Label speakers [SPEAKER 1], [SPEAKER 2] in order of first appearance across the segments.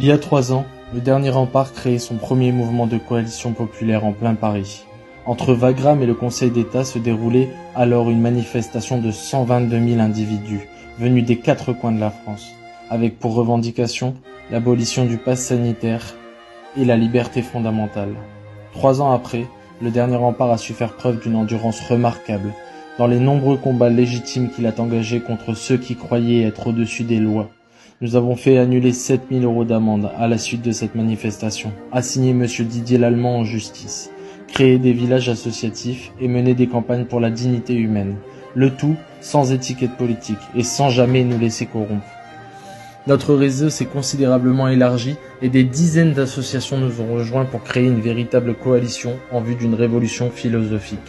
[SPEAKER 1] Il y a 3 ans, le dernier rempart créait son premier mouvement de coalition populaire en plein Paris. Entre Wagram et le Conseil d'État se déroulait alors une manifestation de 122 000 individus, venus des 4 coins de la France, avec pour revendication l'abolition du pass sanitaire et la liberté fondamentale. 3 ans après, le dernier rempart a su faire preuve d'une endurance remarquable dans les nombreux combats légitimes qu'il a engagés contre ceux qui croyaient être au-dessus des lois. Nous avons fait annuler 7 000 € d'amende à la suite de cette manifestation, assigné M. Didier Lallement en justice, créé des villages associatifs et mené des campagnes pour la dignité humaine. Le tout sans étiquette politique et sans jamais nous laisser corrompre. Notre réseau s'est considérablement élargi et des dizaines d'associations nous ont rejoints pour créer une véritable coalition en vue d'une révolution philosophique.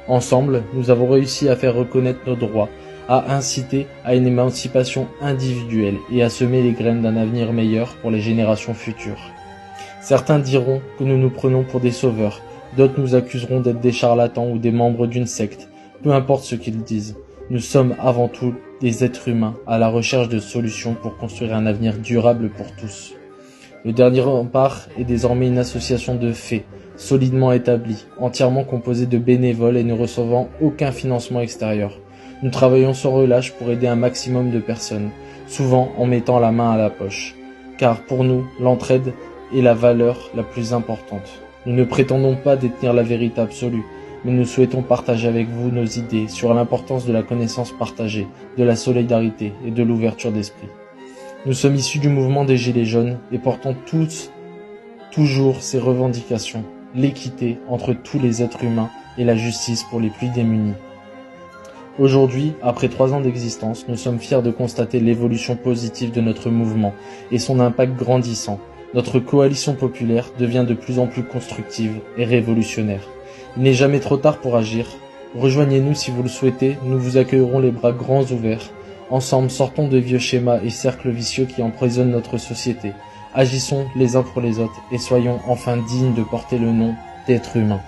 [SPEAKER 1] Ensemble, nous avons réussi à faire reconnaître nos droits, à inciter à une émancipation individuelle et à semer les graines d'un avenir meilleur pour les générations futures. Certains diront que nous nous prenons pour des sauveurs, d'autres nous accuseront d'être des charlatans ou des membres d'une secte, peu importe ce qu'ils disent. Nous sommes avant tout des êtres humains à la recherche de solutions pour construire un avenir durable pour tous. Le dernier rempart est désormais une association de faits, solidement établie, entièrement composée de bénévoles et ne recevant aucun financement extérieur. Nous travaillons sans relâche pour aider un maximum de personnes, souvent en mettant la main à la poche. Car pour nous, l'entraide est la valeur la plus importante. Nous ne prétendons pas détenir la vérité absolue, mais nous souhaitons partager avec vous nos idées sur l'importance de la connaissance partagée, de la solidarité et de l'ouverture d'esprit. Nous sommes issus du mouvement des Gilets jaunes et portons toujours ces revendications, l'équité entre tous les êtres humains et la justice pour les plus démunis. Aujourd'hui, après 3 ans d'existence, nous sommes fiers de constater l'évolution positive de notre mouvement et son impact grandissant. Notre coalition populaire devient de plus en plus constructive et révolutionnaire. Il n'est jamais trop tard pour agir. Rejoignez-nous si vous le souhaitez, nous vous accueillerons les bras grands ouverts. Ensemble, sortons de vieux schémas et cercles vicieux qui emprisonnent notre société. Agissons les uns pour les autres et soyons enfin dignes de porter le nom d'être humains.